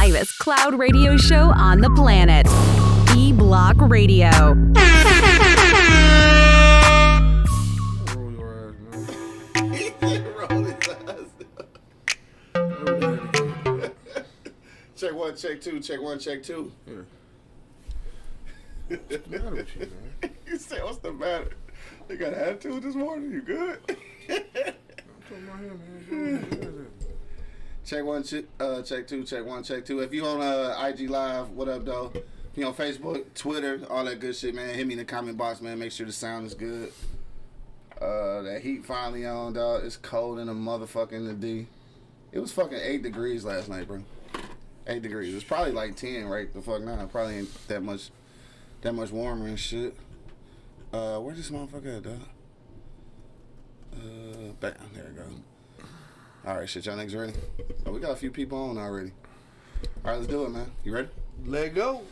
livest cloud radio show on the planet. E-Block Radio. Roll your ass, man. Roll his eyes. Check one, check two, check one, check two. Yeah. What's the matter with you, man? You said, what's the matter? You got an attitude this morning? You good? I'm talking about him, man. Check one, check two, check one, check two. If you on IG Live, what up, though? If you on Facebook, Twitter, all that good shit, man, hit me in the comment box, man. Make sure the sound is good. That heat finally on, dog. It's cold in the motherfucking the D. It was fucking 8 degrees last night, bro. 8 degrees. It's probably like 10 right the fuck now. Probably ain't that much warmer and shit. Where's this motherfucker at, dog? Bam, there we go. Alright, shit, y'all niggas ready? Oh, we got a few people on already. Alright, let's do it, man. You ready? Let go.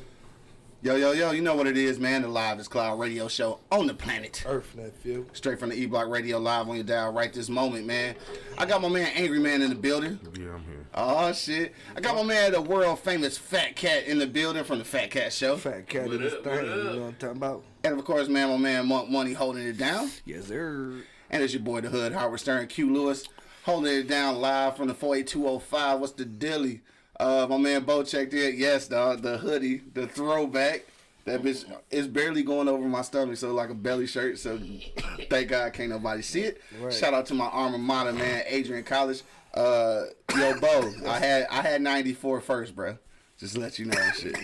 Yo, you know what it is, man. The livest cloud radio show on the planet. Earth, nephew. Straight from the E-Block Radio live on your dial right this moment, man. I got my man Angry Man in the building. Yeah, I'm here. Oh, shit. I got my man, the world famous Fat Cat in the building from the Fat Cat Show. Fat cat in this thing, you know what I'm talking about? And, of course, man, my man Monk Money holding it down. Yes, sir. And it's your boy, the Hood, Howard Stern, Q Lewis, holding it down live from the 48205. What's the dilly? My man Bo checked in. Yes, dog, the hoodie, the throwback. That bitch is barely going over my stomach, so like a belly shirt. So thank God can't nobody see it. Right. Shout out to my alma mater, man, Adrian College. Yo, Bo, I had 94 first, bro. Just to let you know and shit.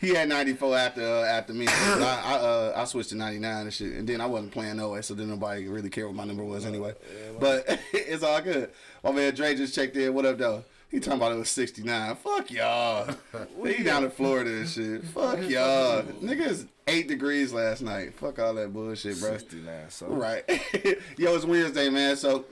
He had 94 after me. I switched to 99 and shit. And then I wasn't playing no way, so then nobody really cared what my number was anyway. But it's all good. My man Dre just checked in. What up, though? He talking about it was 69. Fuck y'all. He down in Florida and shit. Fuck y'all. Niggas 8 degrees last night. Fuck all that bullshit, bro. 69, so. Right. Yo, it's Wednesday, man. So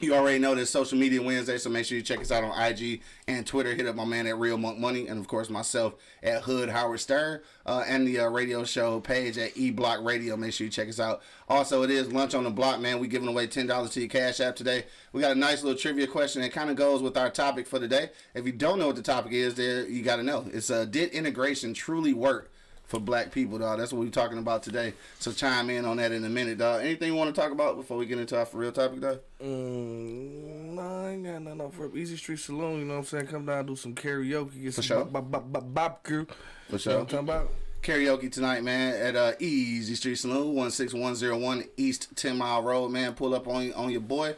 you already know this Social Media Wednesday, so make sure you check us out on IG and Twitter. Hit up my man at Real Monk Money, and of course myself at Hood Howard Stern, and the radio show page at E-Block Radio. Make sure you check us out. Also, it is Lunch on the Block, man. We giving away $10 to your Cash App today. We got a nice little trivia question that kind of goes with our topic for today. If you don't know what the topic is, there you got to know. It's did integration truly work for black people, dog? That's what we're talking about today. So chime in on that in a minute, dog. Anything you want to talk about before we get into our for real topic, dog? No, I ain't got nothing for Easy Street Saloon, you know what I'm saying? Come down, do some karaoke, get for some sure. bop crew. For sure. You know what I'm talking about? Karaoke tonight, man, at Easy Street Saloon, 16101 East 10 Mile Road, man. Pull up on your boy.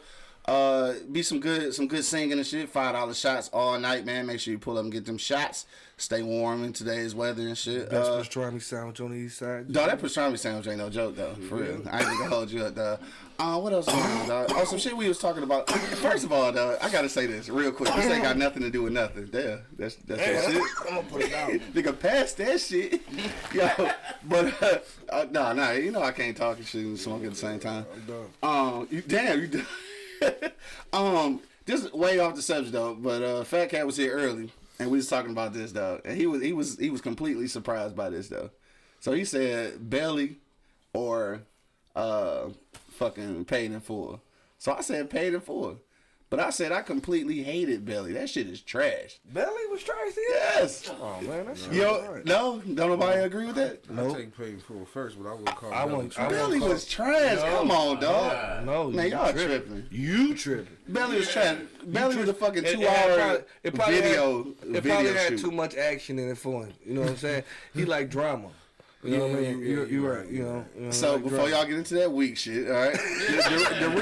Be some good singing and shit. $5 shots all night, man. Make sure you pull up and get them shots. Stay warm in today's weather and shit. Best pastrami sandwich on the east side. Dog, that pastrami sandwich ain't no joke, though. For real. I ain't gonna hold you up, dog. What else going on, dog? Oh, some shit we was talking about. First of all, dog, I gotta say this real quick. This ain't got nothing to do with nothing. Damn, that's your shit. I'm gonna put it out. Nigga, pass that shit. Yo, but, nah, you know I can't talk and shit and smoke at the same time. I'm done. You this is way off the subject though, but Fat Cat was here early and we was talking about this, dog, and he was completely surprised by this, though. So he said belly or fucking paid in full. So I said paid in full. But I said I completely hated belly. That shit is trash. Belly was trash here? Yes. Oh man, that's right. No, don't nobody agree with that? I take paid full first, but I would call Belly was trash. No, come on, dog. No, man, y'all tripping. You tripping. Belly was trash. Belly was a fucking 2-hour video. It probably had too much action in it for him. You know what I'm saying? He like drama. You know what I mean? You're right. You know. So like before y'all get into that weak shit, all right? the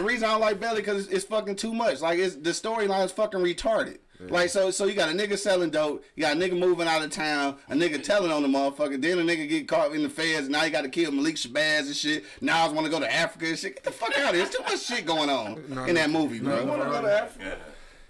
reason I don't like Belly because it's fucking too much. Like the storyline is fucking retarded. Yeah. Like so you got a nigga selling dope, you got a nigga moving out of town, a nigga telling on the motherfucker, then a nigga get caught in the feds, and now you got to kill Malik Shabazz and shit. Now I want to go to Africa and shit. Get the fuck out of here. There's too much shit going on in that movie, bro. You want to go to Africa?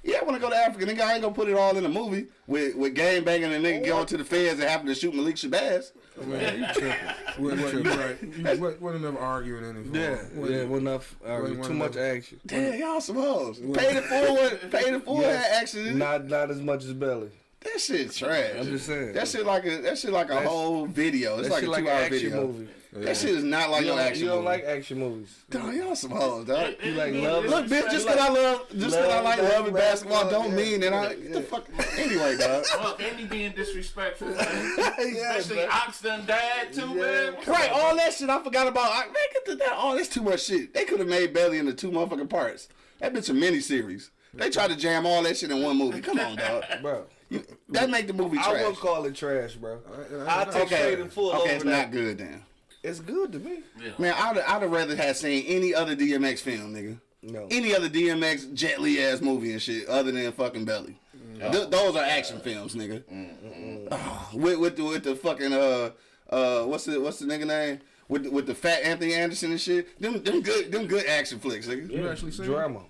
Yeah, I want to go to Africa. Nigga, I ain't gonna put it all in the movie with gang banging and nigga going to the feds and having to shoot Malik Shabazz. Man, you tripping. You right. You wasn't enough arguing anything. Yeah, wasn't enough too much action. Damn, y'all some hoes. Paid it forward had action. Not as much as Belly. That shit trash. I'm just saying. That shit like a whole video. It's like a 2-hour video. Movie. That shit is not like no action You don't movie. like action movies. Dog, y'all some hoes, dog. You like love. Look, bitch, just because I like love and basketball don't mean that I get the fuck. Anyway, dog. Well, Andy being disrespectful, man. Especially Ox done died too, man. Right, all that shit I forgot about. Man, get to that. Oh, that's too much shit. They could have made Belly into 2 motherfucking parts. That bitch a miniseries. They tried to jam all that shit in one movie. Come on, dog. Bro, That make the movie trash. I wouldn't call it trash, bro. I take straight and full over it's that. not good then. It's good to me. Man, I'd have rather have seen any other DMX film, nigga. No. Any other DMX Jet Li ass movie and shit other than fucking Belly. Those are action films, nigga. With the fucking what's the nigga name? With the fat Anthony Anderson and shit. Them good action flicks, nigga. You actually seen Drama.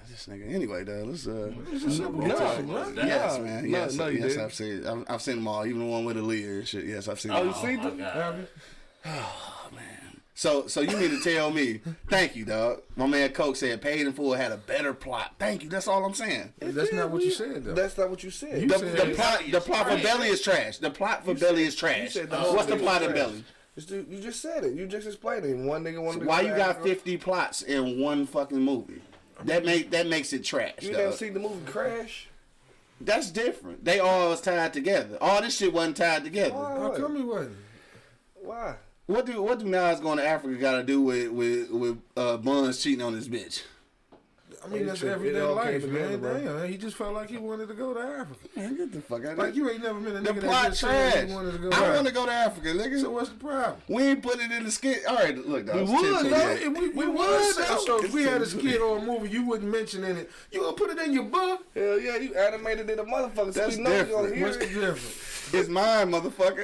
This nigga. Anyway, dog, let's Yes, man. No, Yes, no, you yes, didn't. I've seen them all, even the one with Aaliyah and shit. Yes, I've seen them Oh, you all. seen them? Have you? So you mean to tell me, thank you, dog. My man Coke said Paid in Full had a better plot. Thank you. That's all I'm saying. That's not what you said, though. That's not what you said. The plot for Belly is trash. The plot for Belly is trash. said the whole What's the thing plot is of trash. Belly? You just said it. You just explained it. One nigga wanted to Why go you to got Africa. 50 plots in one fucking movie? That makes it trash, You never dog. seen the movie Crash? That's different. They all was tied together. All this shit wasn't tied together. How come he wasn't? Why? What do Nas going to Africa got to do with Buns cheating on his bitch? I mean, that's It everyday all life, came man. together, bro. Damn, he just felt like he wanted to go to Africa. Man, get the fuck out of Like, here. you ain't never been a The nigga plot that just said trash. he wanted to go I want out. to go to Africa, nigga. So what's the problem? We ain't put it in the skit. All right, look, dog. We it's would, 10:28. though. We would. though. So if we had a skit or a movie, you wouldn't mention in it. You gonna put it in your book? Hell yeah, you animated it a motherfucker. That's so we know you different. gonna hear What's the it. difference? It's mine, motherfucker.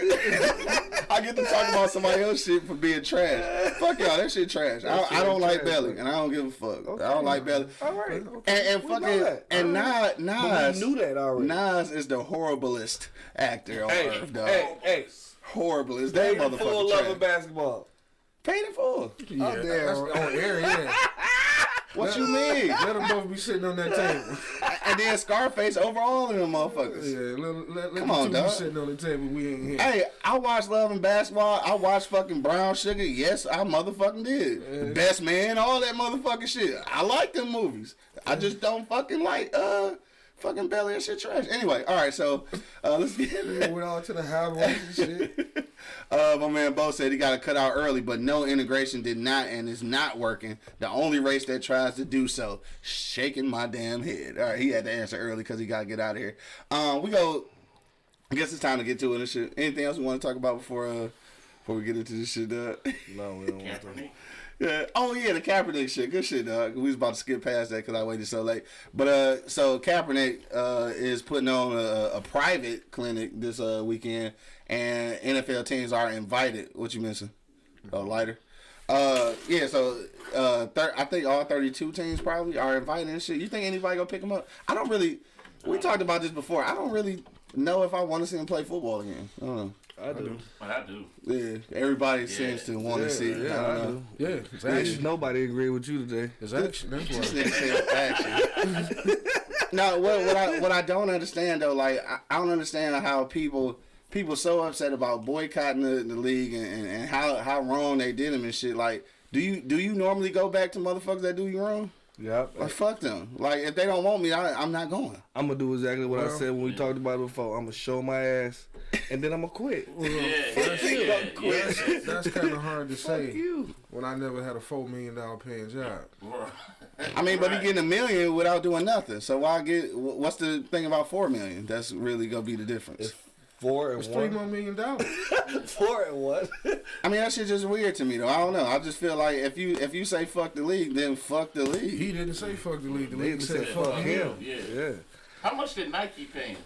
I get to talk about somebody else's shit for being trash. Fuck y'all, that shit trash. I don't like trash, Belly, bro. and I don't give a fuck. Okay. I don't like Belly. All right. And We know fucking that. and But Nas we knew that already. Nas is the horriblest actor on Hey, earth, dog. hey. Horriblest. That Paid in Full motherfucker love trash. of basketball. Paid in full. Yeah, damn. that's on air, yeah. What you mean? Let them both be sitting on that table. And then Scarface over all of them motherfuckers. Yeah, let Come the on, two dog. be sitting on the table. We ain't here. Hey, I watched Love and Basketball. I watched fucking Brown Sugar. Yes, I motherfucking did. Best Man, all that motherfucking shit. I like them movies. I just don't fucking like fucking Belly and shit trash. Anyway, all right, so let's get Yeah, went all to the highways and shit. my man Bo said he got to cut out early, but no integration did not and is not working. The only race that tries to do so, shaking my damn head. All right, he had to answer early because he got to get out of here. We go. I guess it's time to get to it and shit. Anything else we want to talk about before we get into this shit, dog? No, we don't want to. Kaepernick. Yeah. Oh yeah, the Kaepernick shit. Good shit, dog. We was about to skip past that because I waited so late. But so Kaepernick is putting on a private clinic this weekend, and NFL teams are invited. What you missing? Oh, lighter. Yeah. So I think all 32 teams probably are invited and shit. You think anybody gonna pick them up? I don't really. We talked about this before. I don't really know if I want to see him play football again. I don't know. I do. But I do. Yeah, everybody seems to want to see. Yeah, I I don't know. do. Yeah, it's Actually, action. nobody agreed with you today. It's action. That's This why. nigga said action. No, what I don't understand though, like I don't understand how people so upset about boycotting the league and how wrong they did them and shit. Like, do you normally go back to motherfuckers that do you wrong? Yep. Like, fuck them. Like, if they don't want me, I'm not going. I'm gonna do exactly what I Well, said when we talked about it before. I'm gonna show my ass, and then I'm gonna quit. That's kind of hard to say You. when I never had a $4 million paying job. I mean, but he getting $1 million without doing nothing. So why get? What's the thing about $4 million? That's really gonna be the difference. 4 and It's $3 1. more million. 4 and 1. I mean, that shit just weird to me though. I don't know. I just feel like if you say fuck the league, then fuck the league. He didn't say fuck the league. The They league said said fuck him. Yeah. Yeah. How much did Nike pay him?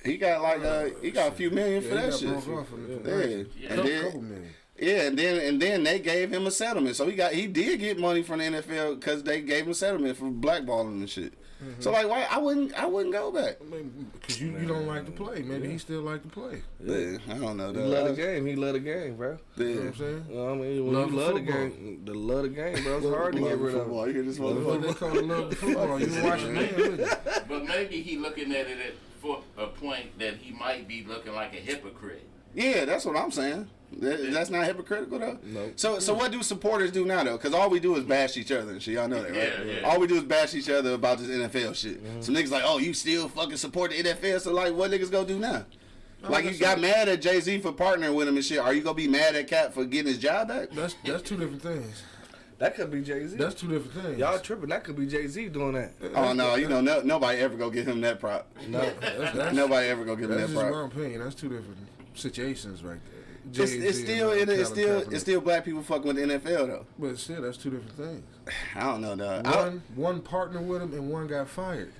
He got like he got a few million for Yeah, that he shit. got broke off from the Yeah, and couple then million. yeah, and then they gave him a settlement. So he did get money from the NFL because they gave him a settlement for blackballing and shit. So like, why I wouldn't go back? I mean, because you don't like to play. Maybe he still like to play. Yeah, I don't know. He Dog. love the game. He love the game, bro. Yeah. You know what I'm saying? You know what I mean? When Love you for love the football. game, the love the game, bro. It's hard to Love get rid of. football. You hear this That's what motherfucker? they call it love the football. You watching me, would you? But maybe he looking at it for a point that he might be looking like a hypocrite. Yeah, that's what I'm saying. That's not hypocritical though. No. So what do supporters do now though? Because all we do is bash each other and shit. Y'all know that, right? Yeah. All we do is bash each other about this NFL shit. Some niggas like, oh, you still fucking support the NFL? So like, what niggas gonna do now? Like you got mad at Jay-Z for partnering with him and shit. Are you gonna be mad at Cap for getting his job back? That's two different things. That could be Jay-Z. That's two different things. Y'all tripping. That could be Jay-Z doing that. Oh no, you know nobody ever gonna give him that prop. No. Nobody ever gonna give him That's that just prop. my opinion. That's two different situations right there. It's Jay-Z still and, it's Colin Kaepernick. still black people fucking with the NFL though. But still, that's two different things. I don't know, dog. One partnered with him and one got fired.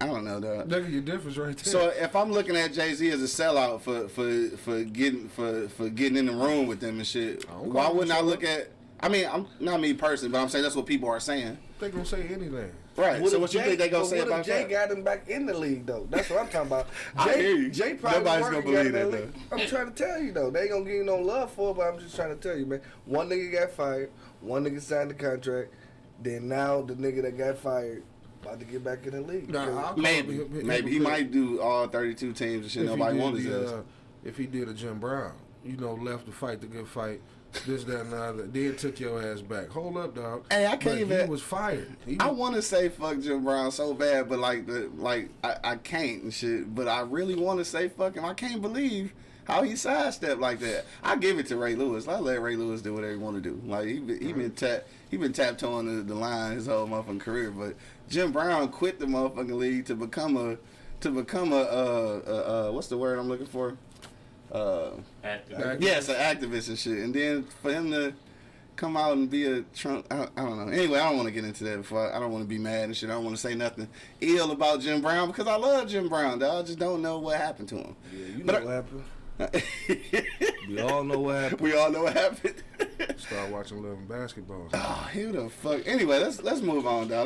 I don't know, dog. Look at your difference right there. So if I'm looking at Jay-Z as a sellout for getting in the room with them and shit, I don't why call him wouldn't I a look at? I mean, I'm not me personally, but I'm saying that's what people are saying. they gonna say anything. Right. So what you think they gonna say What about if Jay that? got him back in the league though? That's what I'm talking about. I hear you. Jay probably Nobody's working gonna believe out in that, league. I'm trying to tell you though, they ain't gonna give you no love for it, but I'm just trying to tell you, man. One nigga got fired, one nigga signed the contract, then now the nigga that got fired about to get back in the league. Nah, I'll call Maybe him he might do all 32 teams and shit. Nobody wants his ass. If he did a Jim Brown, left to fight the good fight, this, that, and the other, then took your ass back. Hold up, dog. Hey, I can't But even- He was fired. I want to say fuck Jim Brown so bad, but I can't and shit. But I really want to say fuck him. I can't believe how he sidestepped like that. I give it to Ray Lewis. I let Ray Lewis do whatever he want to do. Like he been taptoeing the line his whole motherfucking career. But Jim Brown quit the motherfucking league to become a what's the word I'm looking for? Active. Yes, an activist and shit. And then for him to come out and be a Trump, I don't know. Anyway, I don't want to get into that before. I don't want to be mad and shit. I don't want to say nothing ill about Jim Brown because I love Jim Brown, dog. I just don't know what happened to him. Yeah, you know what happened. We all know what happened. We all know what happened. Start watching Love and Basketball. Oh, who the fuck? Anyway, let's move on, dog.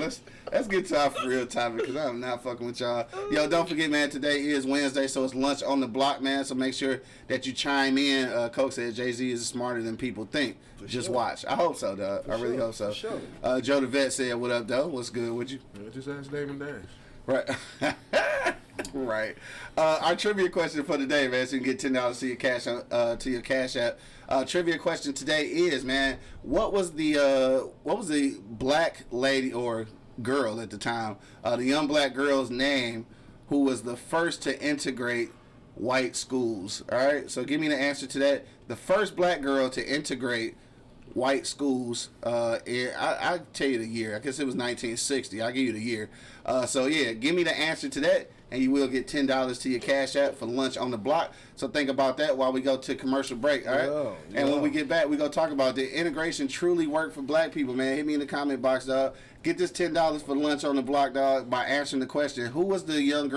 Let's get to our real topic because I'm not fucking with y'all. Yo, don't forget, man. Today is Wednesday, so it's lunch on the block, man. So make sure that you chime in. Coke said Jay-Z is smarter than people think. Just watch. I hope so, dog. I really hope so. For sure. Joe the Vet said, "What up, though? What's good with you?" Just ask Damon Dash. Right. Right. Our trivia question for today, man, so you can get $10 to your cash app. Trivia question today is, man, what was the black lady or girl at the time, the young black girl's name who was the first to integrate white schools? All right. So give me the answer to that. The first black girl to integrate white schools. I tell you the year. I guess it was 1960. I'll give you the year. So yeah, give me the answer to that, and you will get $10 to your cash app for lunch on the block. So think about that while we go to commercial break. All right. And when we get back, we gonna talk about the integration truly worked for black people, man. Hit me in the comment box, dog. Get this $10 for lunch on the block, dog, by answering the question: who was the young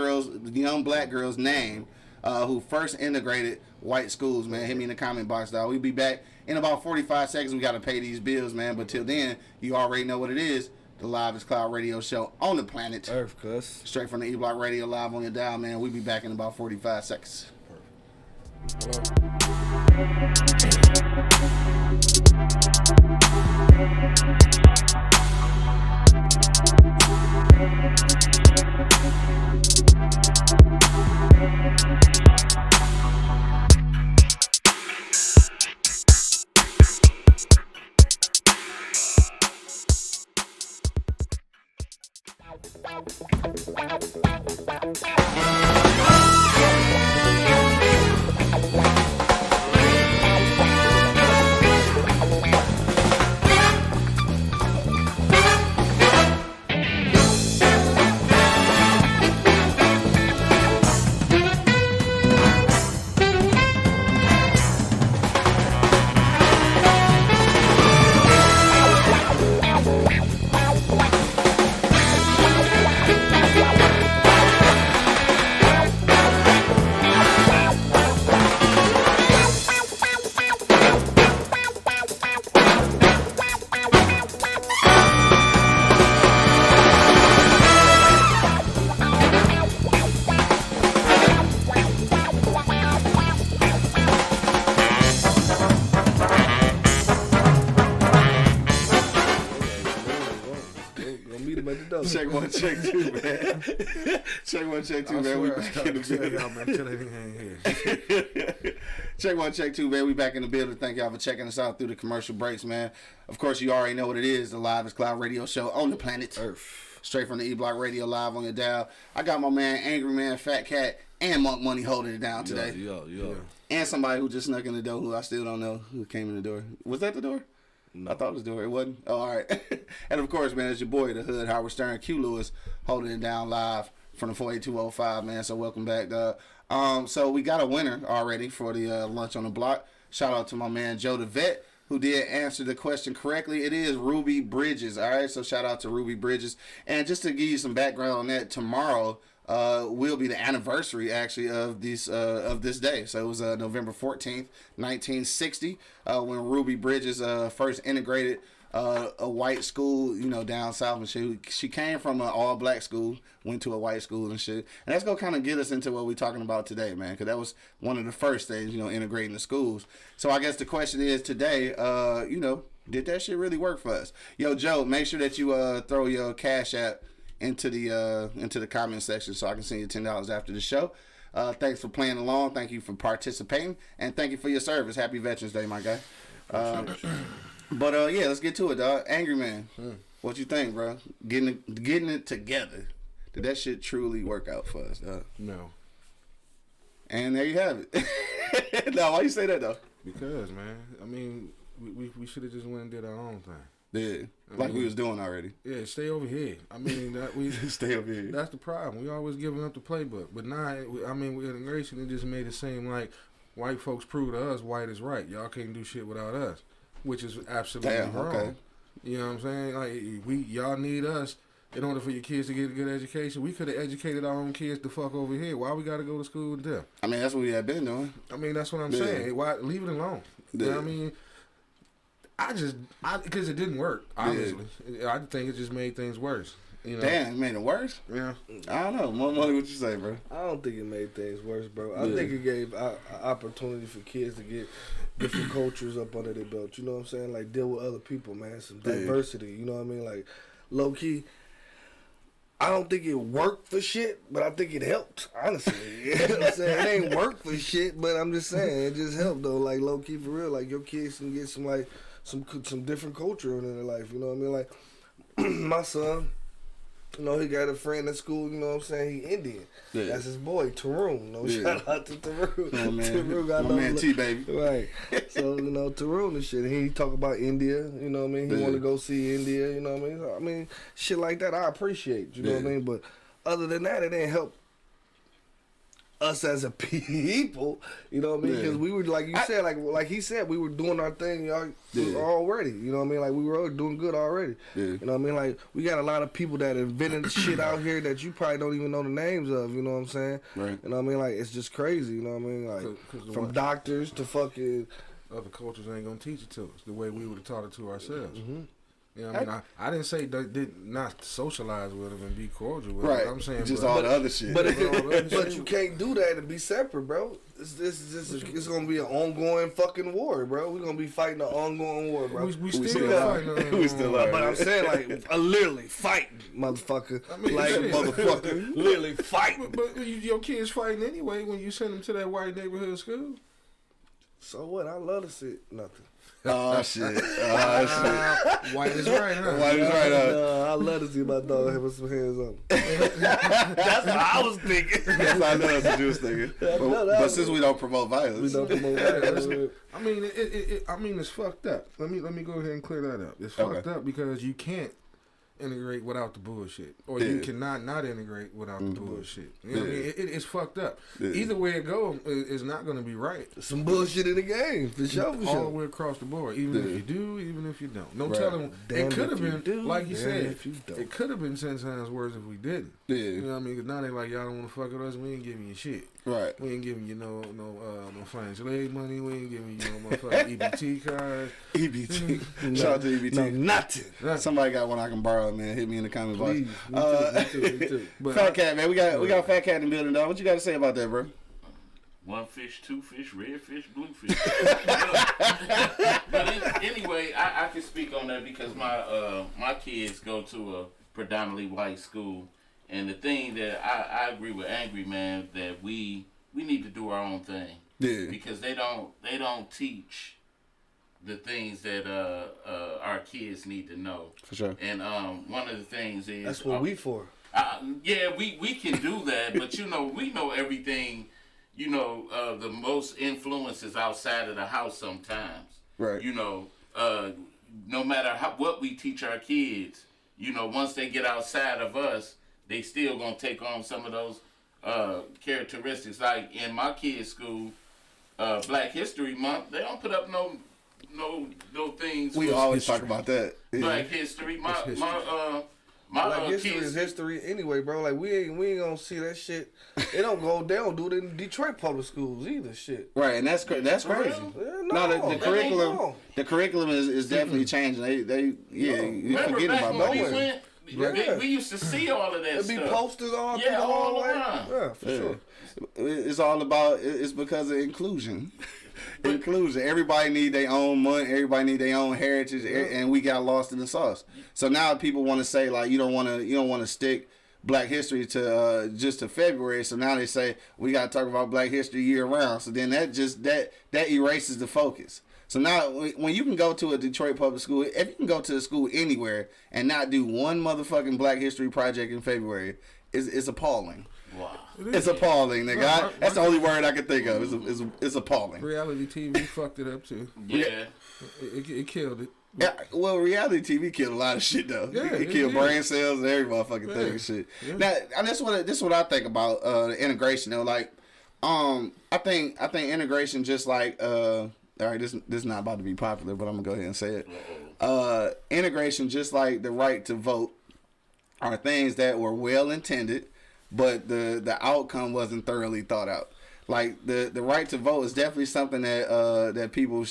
black girl's name who first integrated white schools, man? Hit me in the comment box, dog. We'll be back in about 45 seconds. We got to pay these bills, man. But till then, you already know what it is. The Live is Cloud radio show on the planet. Earth, cuz. Straight from the E-Block Radio live on your dial, man. We'll be back in about 45 seconds. Check one, check two, man. Check one, check two, man. We back in the building. Y'all, man, till they ain't here. Check 1, check 2, man. We back in the building. Thank y'all for checking us out through the commercial breaks, man. Of course, you already know what it is. The Live is Cloud radio show on the planet Earth. Straight from the E-Block Radio live on your dial. I got my man, Angry Man, Fat Cat, and Monk Money holding it down today. Yo. And somebody who just snuck in the door who I still don't know who came in the door. Was that the door? I thought it was the door. It wasn't? Oh, all right. And, of course, man, it's your boy, the Hood, Howard Stern, Q Lewis, holding it down live from the 48205, man. So welcome back, dog. So we got a winner already for the lunch on the block. Shout out to my man Joe the Vet, who did answer the question correctly. It is Ruby Bridges. All right, so shout out to Ruby Bridges. And just to give you some background on that, tomorrow will be the anniversary actually of this day. So it was November 14th, 1960, when Ruby Bridges first integrated a white school, down south and shit. She came from an all-black school, went to a white school and shit. And that's gonna kind of get us into what we're talking about today, man, because that was one of the first things, integrating the schools. So I guess the question is today, did that shit really work for us? Yo, Joe, make sure that you throw your Cash App into the comment section so I can send you $10 after the show. Thanks for playing along. Thank you for participating, and thank you for your service. Happy Veterans Day, my guy. But yeah, let's get to it, dog. Angry Man, what you think, bro? Getting it together. Did that shit truly work out for us, dog? No. And there you have it. No, why you say that though? Because, man, I mean, we should have just went and did our own thing. Yeah, like we was doing already. Yeah, stay over here. I mean, Stay over here. That's the problem. We always giving up the playbook, but now, with integration, it just made it seem like white folks prove to us white is right. Y'all can't do shit without us, which is absolutely wrong. Okay. You know what I'm saying? Like y'all need us in order for your kids to get a good education. We could have educated our own kids the fuck over here. Why we got to go to school with them? I mean, that's what we had been doing. I mean, that's what I'm saying. Why leave it alone? You know what I mean? Because it didn't work, obviously. Yeah. I think it just made things worse. Damn, it made it worse? Yeah. I don't know. More money, what you say, bro? I don't think it made things worse, bro. I think it gave an opportunity for kids to get different cultures up under their belt. You know what I'm saying? Like, deal with other people, man. Some diversity. You know what I mean? Like, low-key, I don't think it worked for shit, but I think it helped, honestly. You know what I'm saying? It ain't worked for shit, but I'm just saying, it just helped, though. Like, low-key, for real. Like, your kids can get some different culture in their life. You know what I mean? Like, my son... he got a friend at school, you know what I'm saying? He Indian. Yeah. That's his boy, Tarun. Shout out to Tarun. Oh, man. Tarun got my man T, baby. Right. So, Tarun and shit. He talk about India, you know what I mean? He want to go see India, you know what I mean? I mean, shit like that I appreciate, you know what I mean? But other than that, it ain't help us as a people, you know what I mean? Because we were, like you said, like he said, we were doing our thing, y'all, already. You know what I mean? Like, we were doing good already. Yeah. You know what I mean? Like, we got a lot of people that invented shit out here that you probably don't even know the names of, you know what I'm saying? Right. You know what I mean? Like, it's just crazy, you know what I mean? Like, from doctors to fucking... Other cultures ain't gonna teach it to us the way we would have taught it to ourselves. Mm-hmm. You know what I mean? I didn't say did not socialize with them and be cordial with them. Right. I'm saying just all the other shit. But you can't do that and be separate, bro. It's gonna be an ongoing fucking war, bro. We're gonna be fighting an ongoing war, bro. We still fighting. We still are. But I'm saying, like, literally fighting, motherfucker. I mean, like, motherfucker, literally fighting. But your kids fighting anyway when you send them to that white neighborhood school. So what? I love to see nothing. Oh shit! White is right, huh? White is right, huh? I love to see my dog having some hands on. That's what I was thinking. That's what you was thinking. But since we don't promote violence, we don't promote violence. I mean, it's fucked up. Let me go ahead and clear that up. It's fucked up because you can't integrate without the bullshit, or you cannot not integrate without the bullshit. You know what I mean? It's fucked up. Either way it goes, it's not going to be right. Some bullshit in the game, for sure. All the way across the board, even if you do, even if you don't. No telling. It could have been, like you said, it could have been 10 times worse if we didn't. Yeah. You know what I mean? Because now they like, y'all don't want to fuck with us. We ain't giving you shit. Right. We ain't giving you no financial aid money. We ain't giving you no motherfucking EBT cards. EBT. Shout out to EBT. No, nothing. Somebody got one I can borrow, man. Hit me in the comment box. Me too. But Fat Cat, man. We got Fat Cat in the building, dog. What you got to say about that, bro? One fish, two fish, red fish, blue fish. But anyway, I can speak on that because my kids go to a predominantly white school. And the thing that I agree with Angry Man that we need to do our own thing. Yeah. Because they don't teach the things that our kids need to know. For sure. And one of the things is that's what we for. Yeah, we can do that, but we know everything. The most influences outside of the house sometimes. Right. No matter what we teach our kids, once they get outside of us, they still gonna take on some of those characteristics. Like in my kids' school, Black History Month, they don't put up no things. We always talk about that. Yeah. Black History. My Black history kids is history anyway, bro. Like we ain't gonna see that shit. They don't do it in Detroit public schools either. Shit. Right, and that's crazy. Yeah, the curriculum is definitely changing. You forget back about when we that. went, we used to see all of that It'd stuff. be posters all through the all hallway. around. Yeah, for sure. It's all about. It's because of inclusion. Inclusion. Everybody need their own money. Everybody need their own heritage, and we got lost in the sauce. So now people want to say like you don't want to stick Black History to just to February. So now they say we got to talk about Black History year round. So then that erases the focus. So now when you can go to a Detroit public school, if you can go to a school anywhere and not do one motherfucking Black History project in February, it's appalling. Wow. It's appalling, nigga. That's the only word I can think of. It's appalling. Reality TV fucked it up too. Yeah. It killed it. Yeah, well, reality TV killed a lot of shit though. Yeah, it killed brain cells and every motherfucking thing and shit. Yeah. Now, and this is what I think about the integration though. Like, I think integration just like all right, this is not about to be popular, but I'm gonna go ahead and say it. Integration, just like the right to vote, are things that were well intended, but the outcome wasn't thoroughly thought out. Like the right to vote is definitely something that people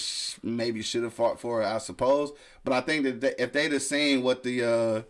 maybe should have fought for, I suppose. But I think that if they'd have seen what the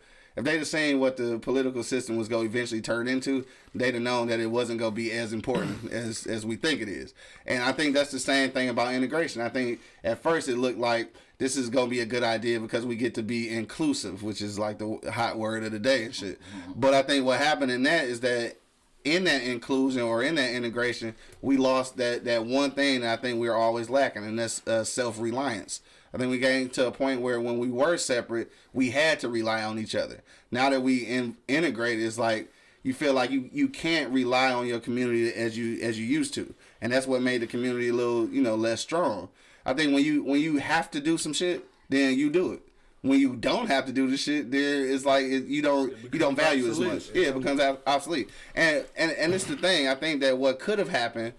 political system was going to eventually turn into, they'd have known that it wasn't going to be as important as we think it is. And I think that's the same thing about integration. I think at first it looked like this is going to be a good idea because we get to be inclusive, which is like the hot word of the day and shit. But I think what happened in that is that in that inclusion or in that integration, we lost that one thing that I think we were always lacking, and that's self-reliance. I think we came to a point where when we were separate, we had to rely on each other. Now that we integrate, it's like you feel like you can't rely on your community as you used to, and that's what made the community a little less strong. I think when you have to do some shit, then you do it. When you don't have to do the shit, there it's like you don't value obsolete. as much. Yeah, it becomes obsolete. And it's the thing. I think that what could have happened,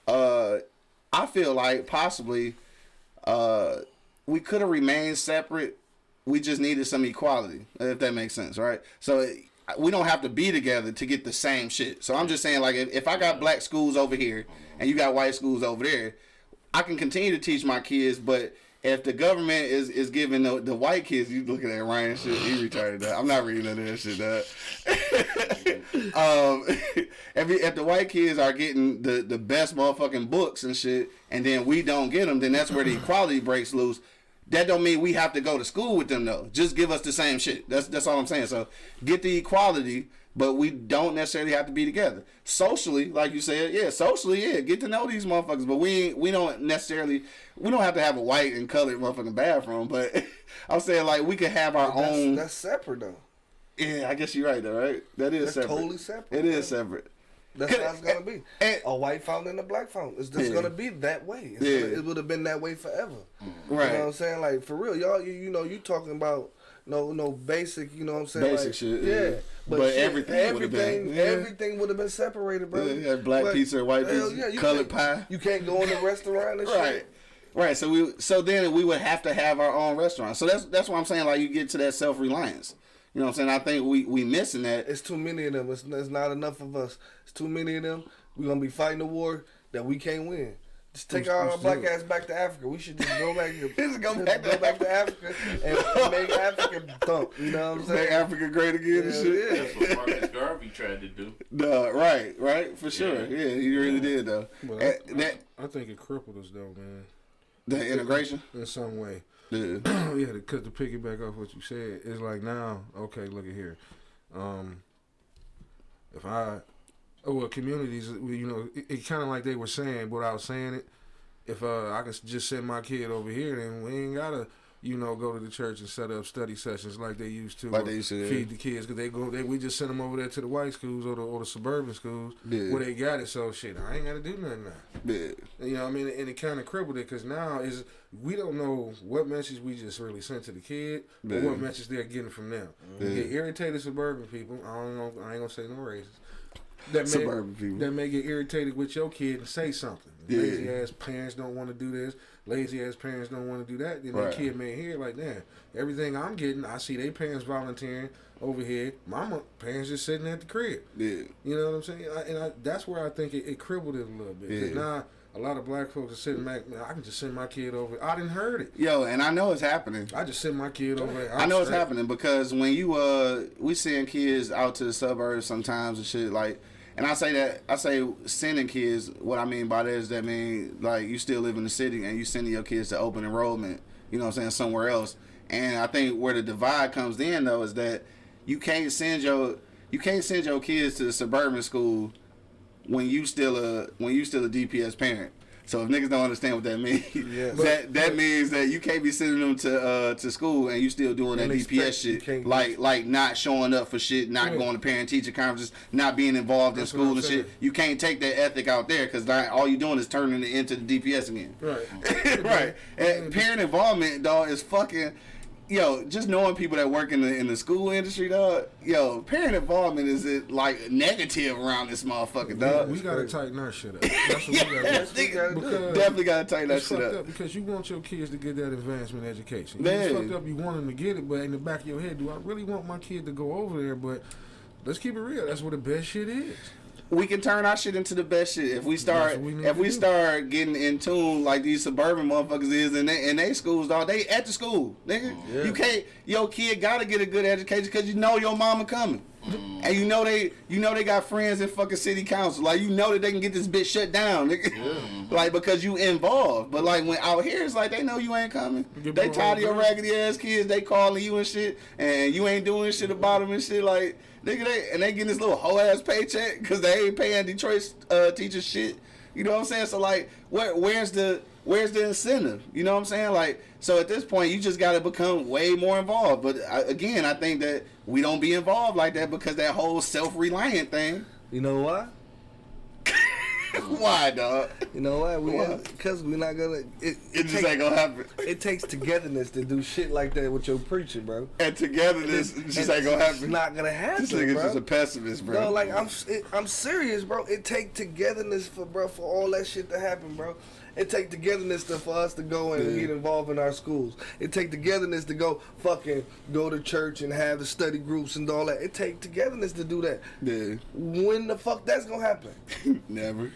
I feel like possibly we could have remained separate. We just needed some equality, if that makes sense, right? So we don't have to be together to get the same shit. So I'm just saying, like, if I got black schools over here and you got white schools over there, I can continue to teach my kids, but if the government is giving the white kids, you looking at Ryan shit, he retarded that. I'm not reading none of that shit, dog. If the white kids are getting the best motherfucking books and shit, and then we don't get them, then that's where the equality breaks loose. That don't mean we have to go to school with them though. Just give us the same shit. That's all I'm saying. So get the equality, but we don't necessarily have to be together. Socially, like you said, socially, get to know these motherfuckers. But we don't have to have a white and colored motherfucking bathroom. But I'm saying like we could have our own. That's separate though. Yeah, I guess you're right though, right? That's separate. Totally separate. It is separate. That's how it's gonna be. A white fountain and a black fountain. It's just gonna be that way. It would have been that way forever. Right. You know what I'm saying? Like for real, y'all. You talking about no basic. You know what I'm saying? Basic like, shit. Yeah. But shit, everything everything would have been separated, bro. Yeah, black pizza, white pizza, colored pie. You can't go in the restaurant and right. shit. Right. So then we would have to have our own restaurant. So that's what I'm saying. Like you get to that self-reliance. You know what I'm saying? I think we missing that. It's too many of them. It's not enough of us. It's too many of them. We're going to be fighting a war that we can't win. Just take our black ass back to Africa. We should just go back to back to Africa and make Africa thump. You know what I'm saying? Make Africa great again and shit. That's what Marcus Garvey tried to do. Right. For sure. Yeah, he really did, though. But I think it crippled us, though, man. The integration? In some way. Yeah. Yeah, because to piggyback off what you said, it's like now, okay, look at here. If I Well, communities, you know, it kind of like they were saying without saying it. If I can just send my kid over here, then we ain't gotta, you know, go to the church and set up study sessions like they used to. Like they used to, feed the kids, because we just send them over there to the white schools or the suburban schools where they got it. So shit, I ain't gotta do nothing now. Yeah. You know what I mean? And it kind of crippled it, because now we don't know what message we just really sent to the kid or what message they're getting from them. You get irritated suburban people. I ain't gonna say no races. That may get irritated with your kid and say something. Lazy ass parents don't want to do this. Lazy ass parents don't want to do that. Then that kid may hear like, damn, everything I'm getting, I see they parents volunteering over here. My parents just sitting at the crib. Yeah. You know what I'm saying? That's where I think it crippled it a little bit. Yeah. Now a lot of black folks are sitting back. Man, I can just send my kid over. I didn't heard it. Yo, and I know it's happening. I just send my kid over there. I know it's happening because when you we send kids out to the suburbs sometimes and shit like. And I say sending kids, what I mean by that is that mean like you still live in the city and you sending your kids to open enrollment, you know what I'm saying, somewhere else. And I think where the divide comes in though is that you can't send your kids to the suburban school when you still a DPS parent. So if niggas don't understand what that means, that means that you can't be sending them to school and you still doing that DPS shit, like not showing up for shit, not going to parent teacher conferences, not being involved in school and shit. You can't take that ethic out there because all you doing is turning it into the DPS again. Right, right. And parent involvement, dog, is fucking. Yo, just knowing people that work in the school industry, dog. Yo, parent involvement is like negative around this motherfucker, dog. We gotta tighten our shit up. That's what we gotta do. Definitely gotta tighten that shit up. Because you want your kids to get that advancement education. It's fucked up. You want them to get it, but in the back of your head, do I really want my kid to go over there? But let's keep it real. That's where the best shit is. We can turn our shit into the best shit if we start getting in tune like these suburban motherfuckers is in they schools, dog. They at the school, nigga. Yeah. You can't. Your kid gotta get a good education because you know your mama coming, and you know they got friends in fucking city council. Like you know that they can get this bitch shut down, nigga. Yeah. Like because you involved. But like when out here, it's like they know you ain't coming. They tired of your raggedy ass kids. They calling you and shit, and you ain't doing shit about them and shit like. Nigga, they getting this little whole ass paycheck because they ain't paying Detroit teachers shit. You know what I'm saying? So like, where's the incentive? You know what I'm saying? Like, so at this point, you just got to become way more involved. But again, I think that we don't be involved like that because that whole self-reliant thing. You know why? Why, dog? You know why? Because we're not gonna. It just ain't gonna happen. It takes togetherness to do shit like that with your preacher, bro. And togetherness just ain't gonna happen. It's not gonna happen. This nigga's just a pessimist, bro. No, like I'm serious, bro. It take togetherness for all that shit to happen, bro. It take togetherness for us to go and get involved in our schools. It take togetherness to go to church and have the study groups and all that. It take togetherness to do that. Yeah. When the fuck that's gonna happen? Never.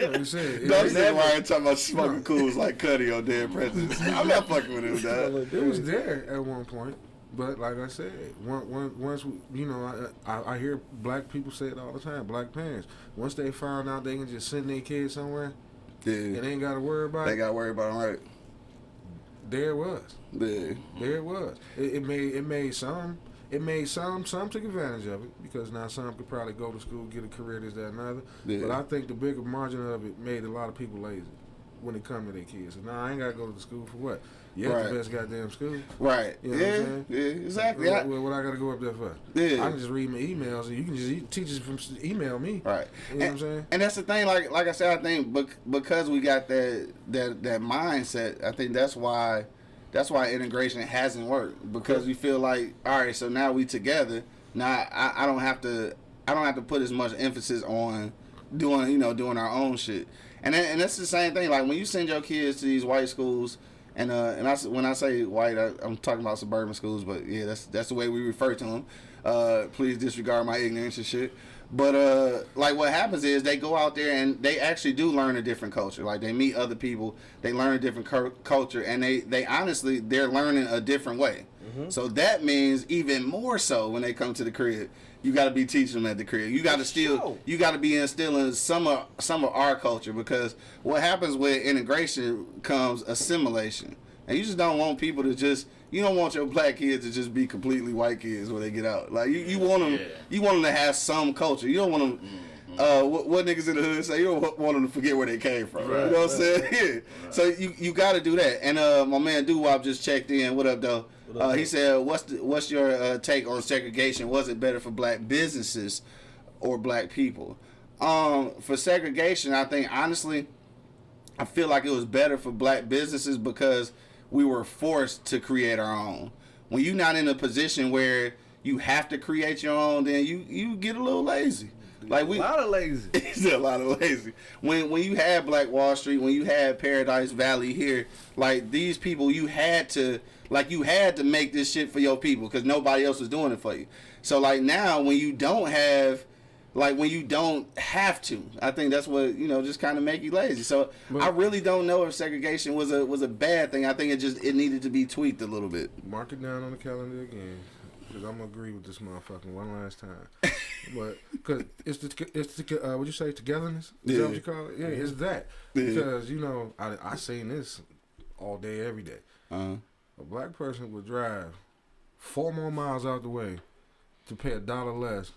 Don't say Ryan talking about smoking cools like Cuddy on Dead Presidents. I'm not fucking with him, dog. It was there at one point. But like I said, once you know, I hear black people say it all the time. Black parents, once they found out they can just send their kids somewhere, and ain't got to worry about it. They got to worry about it, right? There it was. Yeah. There it was. It made some took advantage of it because now some could probably go to school, get a career, this, that, and other. Yeah. But I think the bigger margin of it made a lot of people lazy when it come to their kids. And now I ain't got to go to the school for what? Yeah, the best goddamn school. Right. You know what I'm saying? Yeah, exactly. What I got to go up there for? Yeah. I can just read my emails and you can just teachers from email me. Right. You know what I'm saying? And that's the thing. Like I said, I think because we got that mindset, I think that's why integration hasn't worked because we feel like, all right, so now we together. Now I don't have to put as much emphasis on doing our own shit. And that's the same thing. Like when you send your kids to these white schools, and when I say white, I'm talking about suburban schools, but yeah, that's the way we refer to them. Please disregard my ignorance and shit. But like what happens is they go out there and they actually do learn a different culture. Like they meet other people, they learn a different culture, and they honestly they're learning a different way. Mm-hmm. So that means even more so when they come to the crib, you got to be teaching them at the crib. You got to be instilling some of our culture because what happens with integration comes assimilation, and you just don't want people to just. You don't want your black kids to just be completely white kids when they get out. Like you want them to have some culture. You don't want them. what niggas in the hood say, you don't want them to forget where they came from. Right, you know what I'm saying? Yeah. Right. So you got to do that. And my man Doo-Wop just checked in. What up, though? He said, what's your take on segregation? Was it better for black businesses or black people? For segregation, I think, honestly, I feel like it was better for black businesses because we were forced to create our own. When you're not in a position where you have to create your own, then you get a little lazy. Like a lot of lazy. It's a lot of lazy. When you had Black Wall Street, when you had Paradise Valley here, like these people, you had to make this shit for your people because nobody else was doing it for you. So like now, when you don't have to, I think that's what, just kind of make you lazy. So I really don't know if segregation was a bad thing. I think it needed to be tweaked a little bit. Mark it down on the calendar again, because I'm gonna agree with this motherfucker one last time. But because it's the would you say togetherness? Is that what you call it? Yeah, it's that. Because I seen this all day, every day. A black person would drive 4 more miles out the way to pay $1 less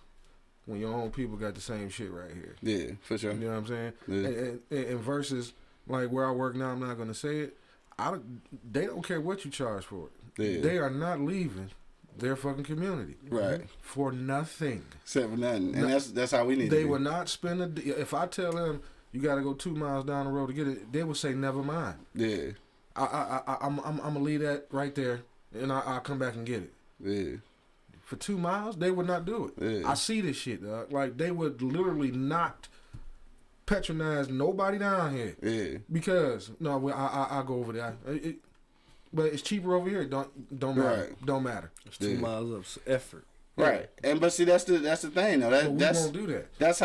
when your own people got the same shit right here. Yeah, for sure. You know what I'm saying? Yeah. And versus like where I work now, I'm not gonna say it. They don't care what you charge for it. Yeah. They are not leaving their fucking community, right? For nothing, except for nothing, and that's how we need. They will not spend if I tell them you got to go 2 miles down the road to get it, they will say never mind. Yeah, I'm gonna leave that right there, and I'll come back and get it. Yeah, for 2 miles, they would not do it. Yeah. I see this shit, dog. Like they would literally not patronize nobody down here. Yeah, because I go over there. But it's cheaper over here. Don't matter. Right. Don't matter. It's 2 miles of effort. Right. And but see that's the thing though. We won't do that. That's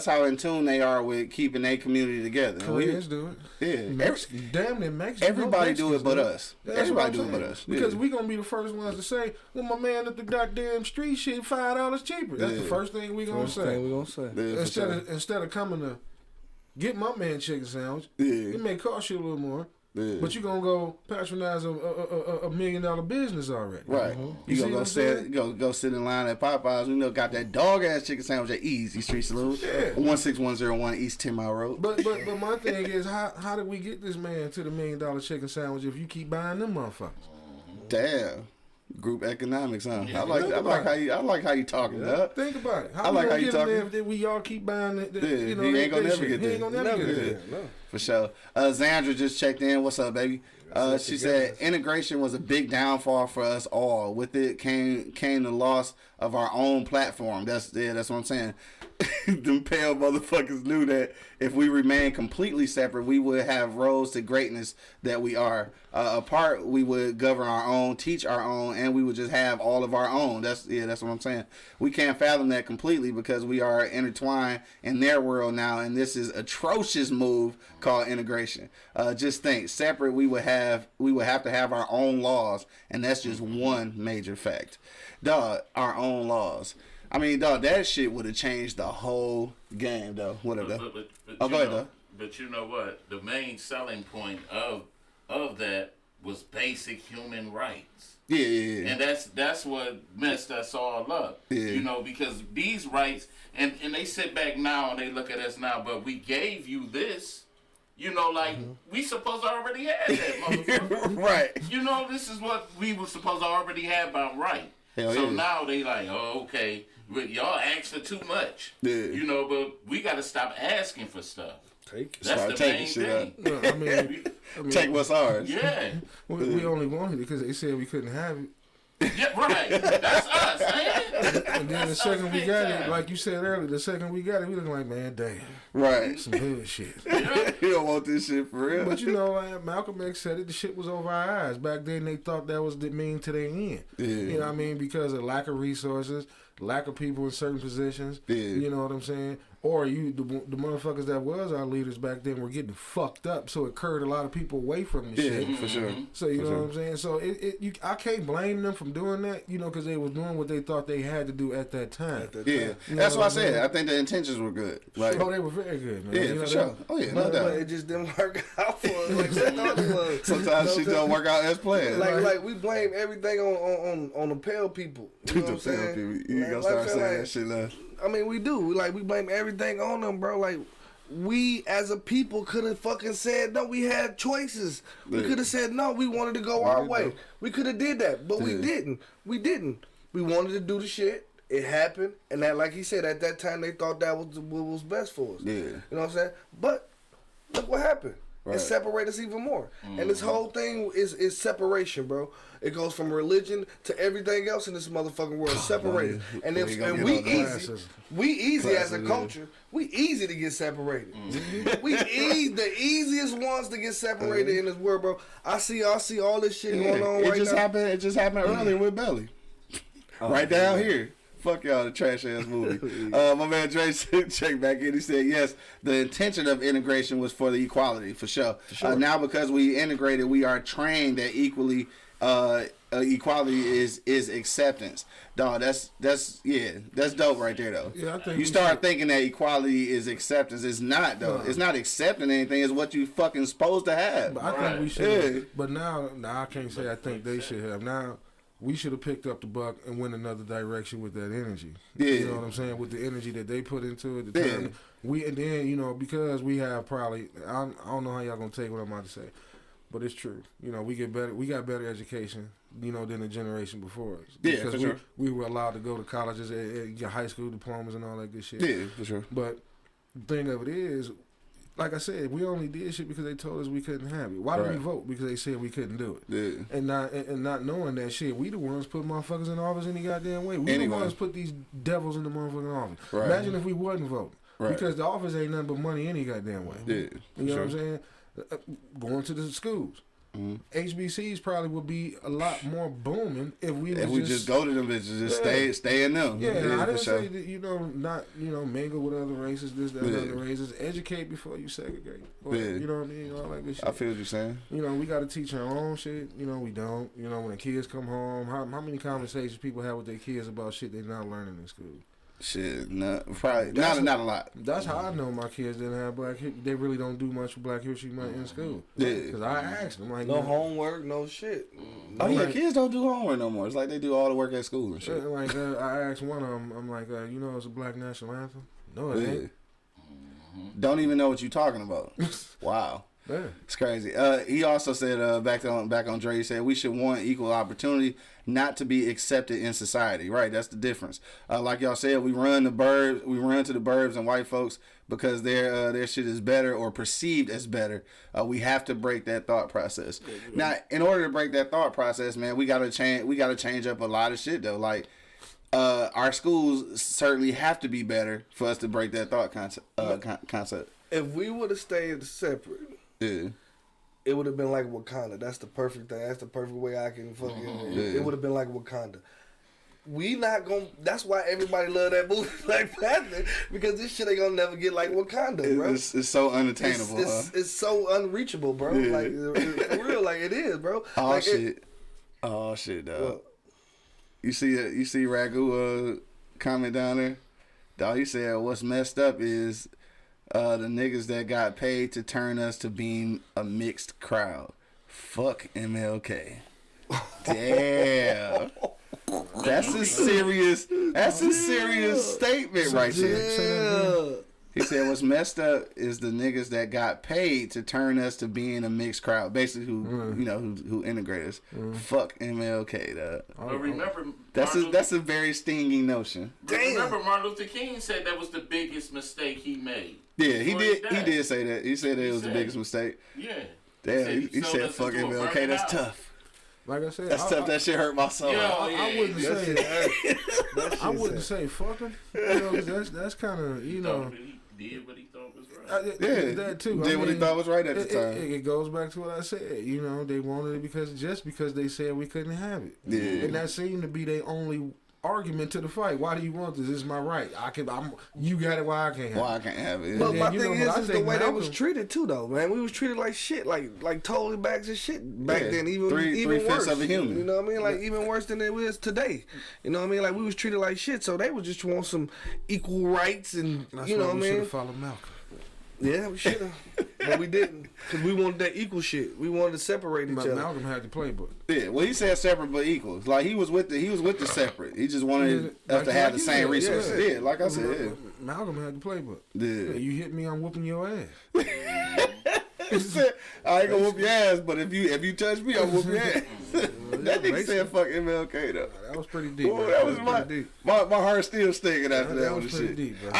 how in tune they are with keeping their community together. Koreans do it. Yeah. Damn near Mexico. Everybody do it but us. Everybody do it but us. Because we gonna be the first ones to say, well, my man at the goddamn street shit $5 cheaper. That's the first thing we gonna say. Instead of coming to get my man chicken sandwich, it may cost you a little more. Yeah. But you gonna go patronize a $1 million business already, right? Mm-hmm. You gonna go sit in line at Popeyes. We got that dog ass chicken sandwich at Easy Street Saloon, 16101 East 10 Mile Road. But my thing is, how did we get this man to the $1 million chicken sandwich if you keep buying them motherfuckers? Damn. Group economics, huh? I like how you talking, dog. Think about it. How you talking? If we all keep buying it, he ain't gonna never get there. He ain't gonna never get there. No. For sure. Zandra just checked in. What's up, baby? She said integration was a big downfall for us all. With it came the loss of our own platform. That's what I'm saying. Them pale motherfuckers knew that if we remained completely separate, we would have rose to greatness that we are. Apart, we would govern our own, teach our own, and we would just have all of our own. That's what I'm saying. We can't fathom that completely because we are intertwined in their world now, and this is atrocious move called integration. Just think, separate, we would have to have our own laws, and that's just one major fact. Dog, our own laws. I mean, dog, that shit would have changed the whole game, though. Whatever. Go ahead, though. But you know what? The main selling point of that was basic human rights. Yeah. And that's what messed us all up. Yeah. Because these rights, and they sit back now and they look at us now, but we gave you this. We supposed to already have that, motherfucker. Right. This is what we were supposed to already have by right. So now they like, oh, okay, but y'all ask for too much. Yeah. But we got to stop asking for stuff. That's the main thing. Well, I mean, take what's ours. Yeah. We only wanted it because they said we couldn't have it. Yeah, right. That's us, man. And then the second we got it, like you said earlier, we looking like, man, damn. Right. Some hood shit. You don't want this shit for real. But Malcolm X said it, the shit was over our eyes. Back then they thought that was the mean to their end. Yeah. You know what I mean? Because of lack of resources, lack of people in certain positions. Yeah. You know what I'm saying? Or the motherfuckers that was our leaders back then were getting fucked up, so it curved a lot of people away from the shit. Yeah, for sure. So you know what I'm saying? So I can't blame them from doing that, because they was doing what they thought they had to do at that time. That's what I said. I think the intentions were good. Like, they were very good, man. Yeah, for sure. No doubt. But it just didn't work out for us. Like they thought it was. Sometimes shit don't work out as planned. Like we blame everything on the pale people. You know what I'm saying? We gonna start saying that shit less. I mean, we do. We blame everything on them, bro. Like, we as a people could have fucking said no. We had choices. We could have said no. We wanted to go our way. We could have did that, but we didn't. We didn't. We wanted to do the shit. It happened, and that, like he said, at that time they thought that was what was best for us. Yeah. You know what I'm saying? But look what happened. Right. It separated us even more. Mm-hmm. And this whole thing is separation, bro. It goes from religion to everything else in this motherfucking world. Separated. And we easy as a culture. We easy to get separated. Mm-hmm. The easiest ones to get separated in this world, bro. I see all this shit going on right now. It just happened earlier with Belly. Right down here. Fuck y'all, the trash ass movie. My man Dre checked back in. He said, yes, the intention of integration was for the equality, for sure. Now because we integrated, we are trained that equality is acceptance. Dog, that's dope right there though. Yeah, I think you start thinking that equality is acceptance. It's not though. It's not accepting anything. It's what you fucking supposed to have. But I think we should. Yeah. But now I can't say I think they should have. Now we should have picked up the buck and went another direction with that energy. Yeah. You know what I'm saying? With the energy that they put into it. And then, because we have probably, I don't know how y'all going to take what I'm about to say, but it's true. We got better education, than the generation before us. Yeah, for sure. We were allowed to go to colleges and get high school diplomas and all that good shit. Yeah, for sure. But the thing of it is, like I said, we only did shit because they told us we couldn't have it. Why did we vote? Because they said we couldn't do it. Yeah. And not knowing that shit, we the ones put motherfuckers in office any goddamn way. We the ones put these devils in the motherfucking office. Right. Imagine if we wasn't voting. Right. Because the office ain't nothing but money any goddamn way. Yeah. You know what I'm saying? Going to the schools. Mm-hmm. HBCs probably would be a lot more booming if we just go to them bitches, just stay in them. Yeah, I didn't say that not mingle with other races, this, that, other races. Educate before you segregate. Or, you know what I mean? All that good shit. I feel what you're saying. We got to teach our own shit. We don't. When the kids come home, how many conversations people have with their kids about shit they're not learning in school? Shit, not a lot. That's how I know my kids didn't have they really don't do much for Black History Month in school. Yeah. Because I asked them, like, no homework, no shit. Kids don't do homework no more. It's like they do all the work at school and shit. Like, I asked one of them, I'm like, it's a Black national anthem? No, it ain't. Don't even know what you're talking about. Wow. Yeah. It's crazy. He also said back on Dre, he said we should want equal opportunity, not to be accepted in society. Right, that's the difference. Like y'all said, we run to the burbs and white folks because their shit is better or perceived as better. We have to break that thought process. Now, in order to break that thought process, man, we gotta change up a lot of shit though. Like our schools certainly have to be better for us to break that thought concept. If we would have stayed separate. Yeah. It would have been like Wakanda. That's the perfect thing. That's the perfect way I can fucking. It would have been like Wakanda. We not gonna. That's why everybody love that movie Black Panther, because this shit ain't gonna never get like Wakanda, bro. It's so unattainable. It's so unreachable, bro. Yeah. Like for real, like it is, bro. Oh shit, dog. Well, you see Ragu comment down there, dog. He said what's messed up is. The niggas that got paid to turn us to being a mixed crowd. Fuck MLK. Damn. That's a serious statement right there. He said what's messed up is the niggas that got paid to turn us to being a mixed crowd. Basically who integrate us. Fuck MLK, dog. But remember that's a very stinging notion. Remember Martin Luther King said that was the biggest mistake he made. Yeah, he did say that. He said it was the biggest mistake. Yeah. Damn, he said fuck MLK, that's tough. Like I said, that's tough. That shit hurt my soul. I wouldn't say. I wouldn't say fuck him. Cause that's kind of He did what he thought was right. That too. Did what he thought was right at the time. It goes back to what I said. They wanted it because they said we couldn't have it. Yeah. And that seemed to be their only argument to the fight. Why do you want this? This is my right. You got it. Why I can't have it? Why I can't have it? But my thing is the way they was treated too, though, man. We was treated like shit, like totally bags of shit back then. Even worse. Of a human. You know what I mean? Like even worse than it is today. You know what I mean? Like we was treated like shit. So they would just want some equal rights and That's you know what I mean? We should have followed Malcolm. Yeah, we should have. but we didn't because we wanted that equal shit. We wanted to separate each other. Malcolm had the playbook. Yeah, well, he said separate but equal. Like he was with the separate. He just wanted us to have the same resources. Yeah, like I said. Yeah. Malcolm had the playbook. Yeah. You hit me, I'm whooping your ass. He said, I ain't gonna whoop your ass, but if you touch me, I'll whoop your ass. That nigga said fuck MLK though. That was pretty deep. Ooh, that was my heart still stinging after that was pretty shit. deep, bro.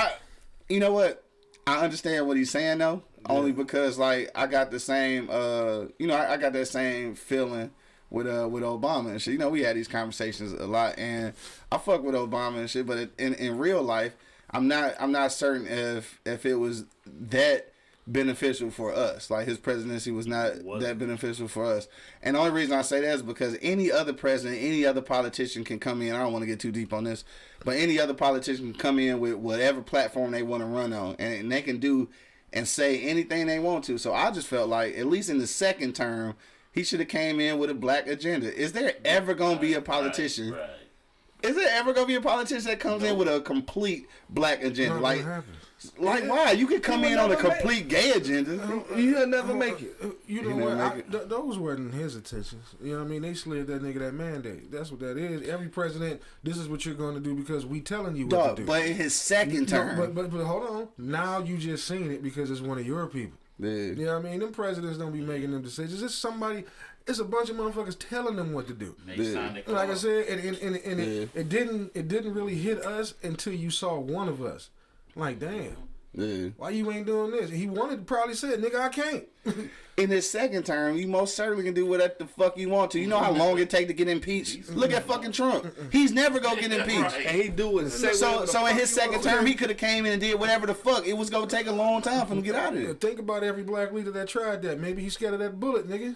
You know what? I understand what he's saying though, only because like I got the same I got that same feeling with Obama and shit. You know, we had these conversations a lot, and I fuck with Obama and shit, but in real life, I'm not certain if it was that beneficial for us. Like his presidency was not that beneficial for us. And the only reason I say that is because any other president, any other politician can come in. I don't want to get too deep on this, but any other politician can come in with whatever platform they want to run on, and they can do and say anything they want to. So I just felt like, at least in the second term, he should have came in with a black agenda. Is there ever going to be a politician? Right. Is there ever going to be a politician that comes in with a complete black agenda? Like why? You could come in on a complete gay agenda. You'll never make it. You know what? Those weren't his intentions. You know what I mean? They slid that nigga that mandate. That's what that is. Every president, this is what you're going to do because we telling you what to do. But in his second term. But hold on. Now you just seen it because it's one of your people. Yeah. You know what I mean? Them presidents don't be making them decisions. It's somebody. It's a bunch of motherfuckers telling them what to do. Like I said, it didn't really hit us until you saw one of us. Like, damn. Yeah. Why you ain't doing this? He wanted to probably said, nigga, I can't. In his second term, you most certainly can do whatever the fuck you want to. You know how long it take to get impeached? Look at fucking Trump. He's never gonna get impeached. Right. And he do it. So in his second term, he could have came in and did whatever the fuck. It was gonna take a long time for him to get out of there. Think about every black leader that tried that. Maybe he's scared of that bullet, nigga.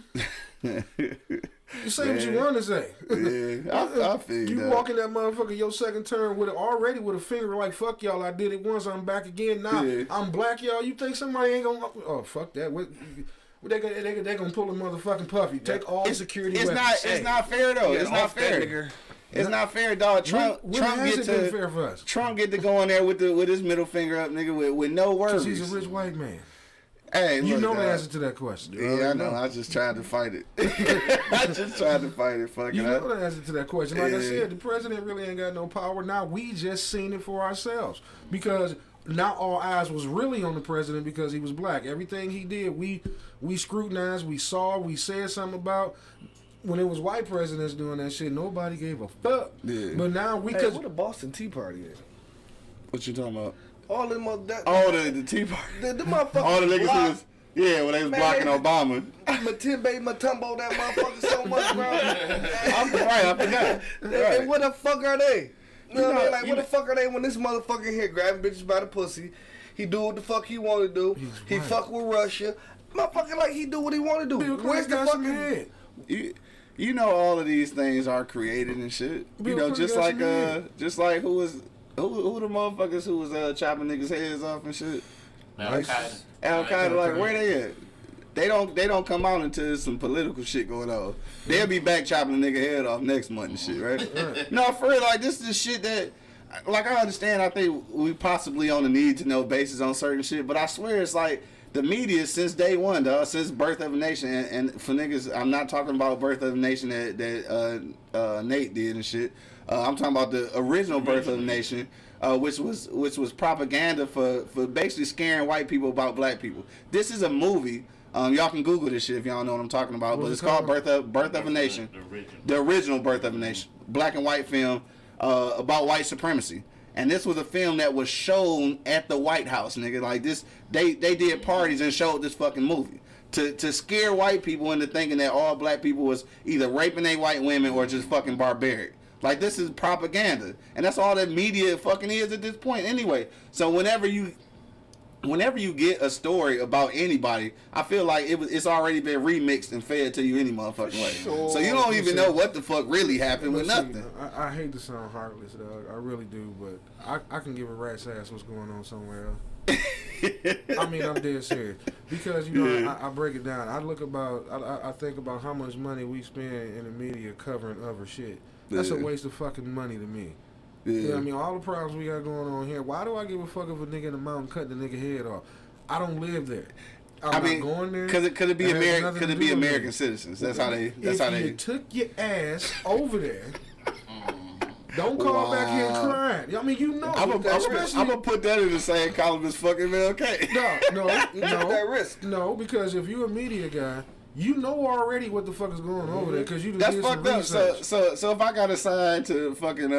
You say what you want to say. Yeah, I feel you walk in that motherfucker your second term with a finger like, fuck y'all, I did it once, I'm back again. Nah, I'm black, y'all. You think somebody ain't gonna? Oh, fuck that. They gonna pull a motherfucking puffy. Take all the security weapons. It's not fair though. It's not fair. It's not fair, dog. Trump get to fair for us? Trump get to go in there with his middle finger up, nigga, with no worries. Because he's a rich white man. Hey, you know the answer to that question. Yeah, I know. I just tried to fight it. Fucking you know the answer to that question. Like I said, the president really ain't got no power. Now we just seen it for ourselves because not all eyes was really on the president because he was black. Everything he did, we scrutinized, we saw, we said something about. When it was white presidents doing that shit, nobody gave a fuck. Yeah. But now we what the Boston Tea Party is? What you talking about? All them the Tea Party. The motherfuckers. All the niggas who was when they was blocking Obama. Matumbo, that motherfucker so much, bro. I forgot. And what the fuck are they? You know what I mean? Like, what the fuck are they when this motherfucker here grabbing bitches by the pussy? He do what the fuck he want to do. He fuck with Russia. Motherfucker, like, he do what he want to do. Where's the fucking head? You know all of these things are created and shit. You know, just like who the motherfuckers who was chopping niggas' heads off and shit. Al-Qaeda, like where they at? They don't come out until there's some political shit going on. They'll be back chopping a nigga head off next month and shit, right? No, for real, like this is the shit that, like I understand. I think we possibly on a need to know basis on certain shit, but I swear it's like. The media since day one, dog, since Birth of a Nation, and for niggas, I'm not talking about Birth of a Nation that Nate did and shit. I'm talking about the original Birth of a Nation, which was propaganda for basically scaring white people about black people. This is a movie. Y'all can Google this shit if y'all know what I'm talking about. But it's called Birth of a Nation. The original Birth of a Nation, black and white film about white supremacy. And this was a film that was shown at the White House, nigga. Like this, they did parties and showed this fucking movie to scare white people into thinking that all black people was either raping their white women or just fucking barbaric. Like this is propaganda, and that's all that media fucking is at this point, anyway. So whenever you get a story about anybody, I feel like it's already been remixed and fed to you any motherfucking way. Sure. So you don't even know what the fuck really happened with nothing. I hate to sound heartless, dog. I really do, but I can give a rat's ass what's going on somewhere else. I mean, I'm dead serious. Because, you know, I break it down. I think about how much money we spend in the media covering other shit. That's a waste of fucking money to me. Yeah. You know what I mean? All the problems we got going on here. Why do I give a fuck if a nigga in the mountain cutting the nigga head off? I don't live there. I'm not going there. Could it be American? Could it be American citizens? That's how they. That's how they. You took your ass over there. Don't call back here crying. I mean, you know. I'm gonna put that in the same column as fucking MLK. No, that risk. No, because if you're a media guy, you know already what the fuck is going on over there because you That's did fucked some up. research. So if I got assigned to fucking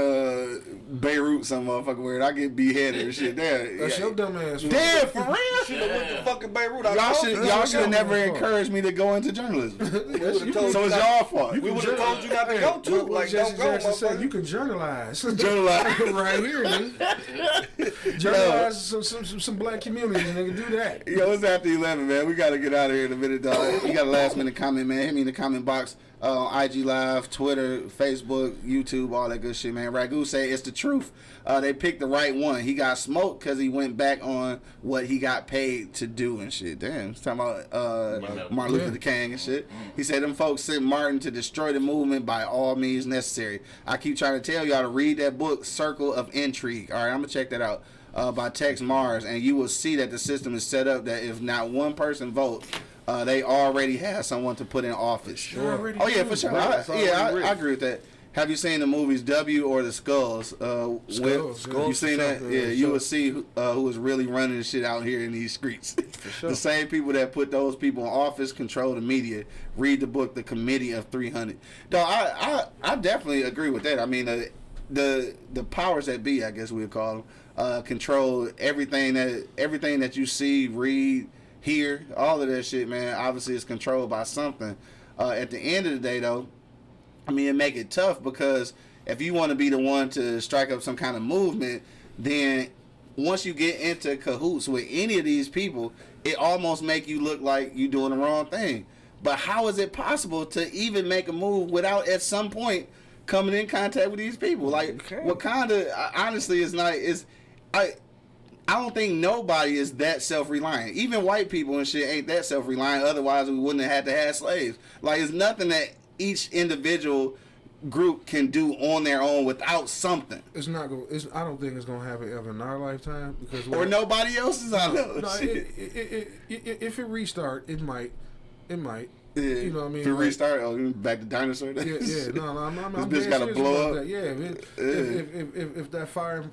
Beirut, some motherfucker where I get beheaded and shit there. That's your dumb ass. Damn, for real. Should have went to fucking Beirut. Y'all should have never encouraged me to go into journalism. So it's y'all fault. We would have told you not to go to. Like, don't go, said, you can journalize. Journalize. Right here, nigga. Journalize some black communities, nigga. Do that. Yo, it's after 11, man. We gotta get out of here in a minute, dog. You got a last minute comment, man. Hit me in the comment box. IG Live, Twitter, Facebook, YouTube, all that good shit, man. Ragu say it's the truth. They picked the right one. He got smoked because he went back on what he got paid to do and shit. Damn, he's talking about Martin Luther King and shit. He said them folks sent Martin to destroy the movement by all means necessary. I keep trying to tell y'all to read that book, Circle of Intrigue. All right, I'm gonna check that out. By Tex Mars, and you will see that the system is set up that if not one person votes, they already have someone to put in office. Sure. Oh yeah, for sure. I agree with that. Have you seen the movies W or the Skulls? Skulls. You seen that? Yeah, you will see who is really running the shit out here in these streets. Sure. The same people that put those people in office control the media. Read the book, The Committee of 300. Dog, I definitely agree with that. I mean, the powers that be, I guess we would call them, control everything that you see, read, hear, all of that shit, man. Obviously, it's controlled by something. At the end of the day, though, I mean, it make it tough because if you want to be the one to strike up some kind of movement, then once you get into cahoots with any of these people, it almost make you look like you doing the wrong thing. But how is it possible to even make a move without at some point coming in contact with these people? Like, Wakanda, honestly, is not I don't think nobody is that self-reliant. Even white people and shit ain't that self-reliant. Otherwise, we wouldn't have had to have slaves. Like, it's nothing that each individual group can do on their own without something. It's not going. I don't think it's gonna happen ever in our lifetime because or nobody else's. I know. No, if it restart, it might. Yeah. You know what I mean? If you restart, back to dinosaur days. Yeah. No. I'm this bitch gotta blow up. That. Yeah. If that fire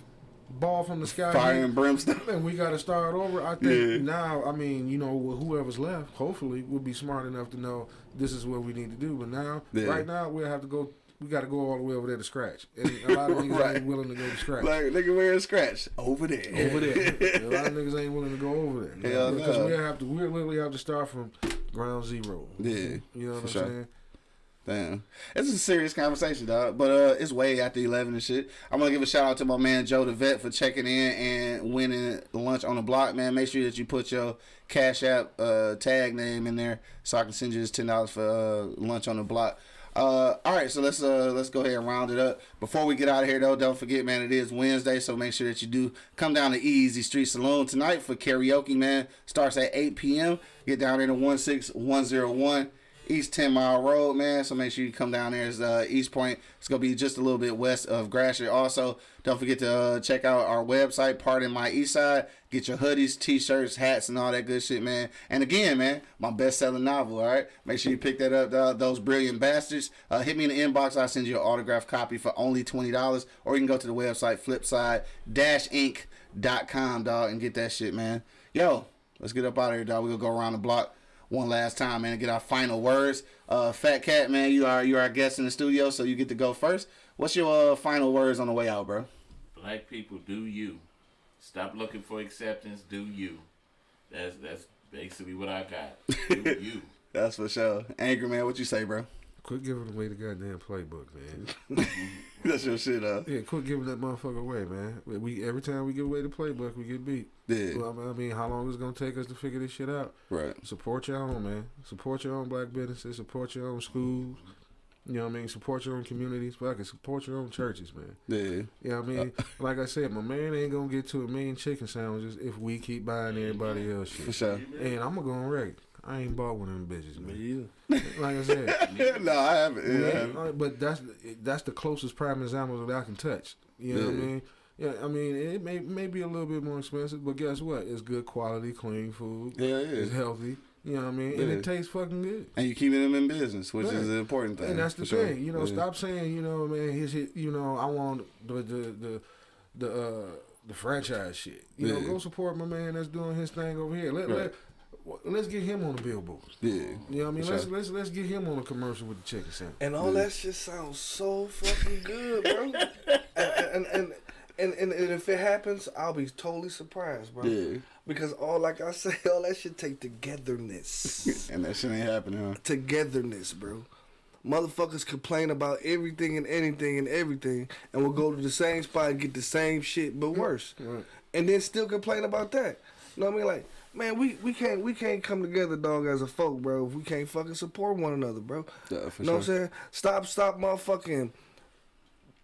ball from the sky, fire and brimstone, and we got to start over. I think now. I mean, you know, whoever's left, hopefully, will be smart enough to know this is what we need to do. But now, right now, we'll have to go. We got to go all the way over there to scratch. And a lot of niggas ain't willing to go to scratch. Like, nigga, where is scratch? Over there. Over there. A lot of niggas ain't willing to go over there. Hell because no. we literally have to start from ground zero. Yeah. You know what I'm sure. saying? Damn. It's a serious conversation, dog. But it's way after 11 and shit. I'm going to give a shout out to my man Joe the Vet for checking in and winning lunch on the block, man. Make sure that you put your Cash App tag name in there so I can send you this $10 for lunch on the block. All right, so let's go ahead and round it up. Before we get out of here, though, don't forget, man, it is Wednesday, so make sure that you do come down to Easy Street Saloon tonight for karaoke, man. Starts at 8 p.m. Get down there to 16101 East 10 Mile Road, man. So make sure you come down there. It's East Point. It's going to be just a little bit west of Gratiot. Also, don't forget to check out our website, Pardon My Eastside. Get your hoodies, t-shirts, hats, and all that good shit, man. And again, man, my best-selling novel, all right? Make sure you pick that up, Those Brilliant Bastards. Hit me in the inbox. I'll send you an autographed copy for only $20. Or you can go to the website, flipside-inc.com, dog, and get that shit, man. Yo, let's get up out of here, dog. We're going to go around the block one last time, man, and get our final words. Fat Cat, man, you are our guest in the studio, so you get to go first. What's your final words on the way out, bro? Black people, do you. Stop looking for acceptance, do you. That's basically what I got. Do you. That's for sure. Angry Man, what you say, bro? Quit giving away the goddamn playbook, man. That's your shit, Yeah, quit giving that motherfucker away, man. Every time we give away the playbook, we get beat. Yeah. Well, I mean, how long is it gonna take us to figure this shit out? Right. Support your own, man. Support your own black businesses. Support your own schools. You know what I mean? Support your own communities. Fucking support your own churches, man. Yeah. You know what I mean? Like I said, my man ain't gonna get to 1 million chicken sandwiches if we keep buying everybody else shit. For sure. And I'm gonna go on record. I ain't bought one of them bitches, man. Me either. Like I said. No, I haven't. Yeah. But that's the closest prime example that I can touch. You know what I mean? Yeah, I mean, it may be a little bit more expensive, but guess what? It's good quality, clean food. Yeah, It's healthy. You know what I mean? And it tastes fucking good. And you keeping them in business, which is the important thing. And that's the thing. You know, stop saying, you know, man, you know, I want the franchise shit. You know, go support my man that's doing his thing over here. Let's get him on the billboard. Yeah. You know what I mean? Let's get him on a commercial with the chicken sandwich. And all that shit sounds so fucking good, bro. and if it happens, I'll be totally surprised, bro. Yeah. Because like I say, all that shit take togetherness. And that shit ain't happening, huh? Togetherness, bro. Motherfuckers complain about everything and anything and everything, and we'll go to the same spot and get the same shit, but worse. Right. And then still complain about that. You know what I mean? Like, man, we can't come together, dog, as a folk, bro, if we can't fucking support one another, bro. Yeah, for sure. Know what I'm saying? Stop motherfucking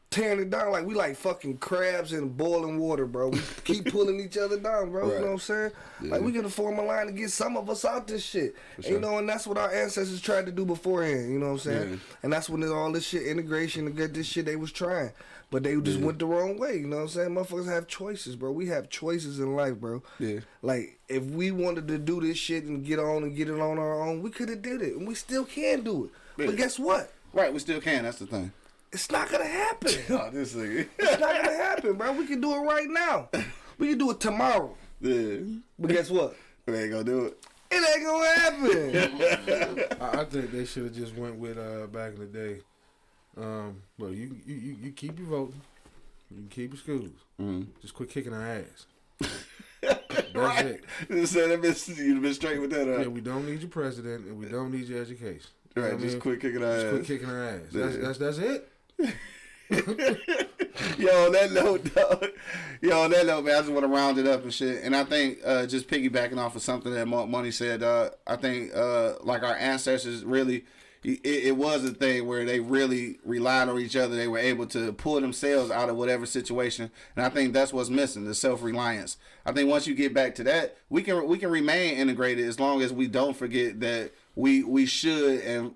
tearing it down like we like fucking crabs in boiling water, bro. We keep pulling each other down, bro. Right. You know what I'm saying? Yeah. Like, we gotta form a line to get some of us out this shit. Sure. You know, and that's what our ancestors tried to do beforehand, you know what I'm saying? Yeah. And that's when all this shit, integration to get this shit, they was trying. But they just went the wrong way, you know what I'm saying? Motherfuckers have choices, bro. We have choices in life, bro. Yeah. Like, if we wanted to do this shit and get on and get it on our own, we could have did it. And we still can do it. Yeah. But guess what? Right, we still can. That's the thing. It's not gonna happen. Oh, this nigga. It's not gonna happen, bro. We can do it right now. We can do it tomorrow. Yeah. But guess what? We ain't gonna do it. It ain't gonna happen. I think they should have just went with back in the day. But you keep your voting. You can keep your schools. Mm-hmm. Just quit kicking our ass. That's right. it. You've been straight with that. Yeah, we don't need your president and we don't need your education. Right, you know just quit kicking our ass. Just quit kicking our ass. That's it. Yo, on that note, man, I just want to round it up and shit. And I think just piggybacking off of something that Money said, I think like our ancestors really, it was a thing where they really relied on each other. They were able to pull themselves out of whatever situation. And I think that's what's missing, the self-reliance. I think once you get back to that, we can remain integrated as long as we don't forget that we should, and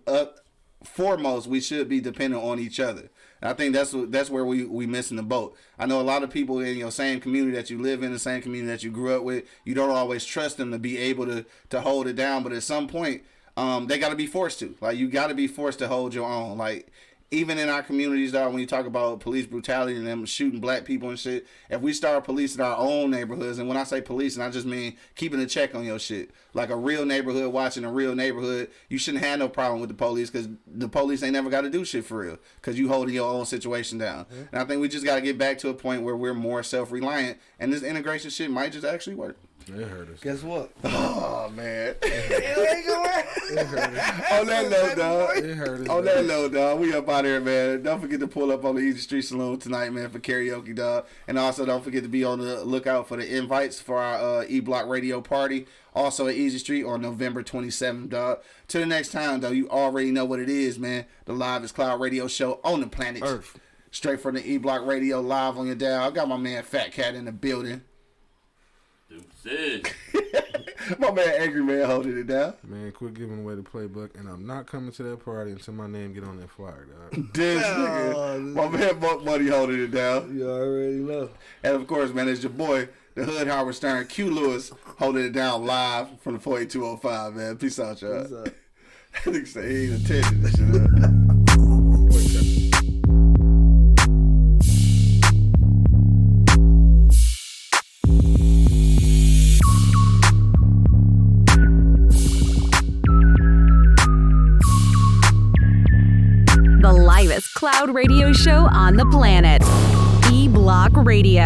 foremost, we should be dependent on each other. And I think that's where we missing the boat. I know a lot of people in your same community that you live in, the same community that you grew up with, you don't always trust them to be able to hold it down. But at some point, they got to be forced to. Like, you got to be forced to hold your own. Like, even in our communities, dog, when you talk about police brutality and them shooting black people and shit, if we start policing our own neighborhoods, and when I say policing, I just mean keeping a check on your shit. Like a real neighborhood watching a real neighborhood, you shouldn't have no problem with the police, because the police ain't never got to do shit for real, because you holding your own situation down. Mm-hmm. And I think we just got to get back to a point where we're more self-reliant, and this integration shit might just actually work. It hurt us. Guess what? Oh, man. It ain't gonna work. It hurt us. On that note, dog. It hurt us. On that note, dog, we up out here, man. Don't forget to pull up on the Easy Street Saloon tonight, man, for karaoke, dog. And also don't forget to be on the lookout for the invites for our E-Block Radio party. Also at Easy Street on November 27th, dog. Till the next time, though, you already know what it is, man. The Live Cloud Radio show on the planet Earth. Straight from the E-Block Radio, live on your dial. I got my man Fat Cat in the building. My man Angry Man holding it down. Man, quit giving away the playbook, and I'm not coming to that party until my name get on that flyer, dog. This nigga. My man Buck Money holding it down. You already know. And of course, man, it's your boy, the Hood Howard Stern, Q Lewis, holding it down live from the 48205, man. Peace out, y'all. Peace out. I think he ain't attending this shit. Cloud radio show on the planet. E-Block Radio.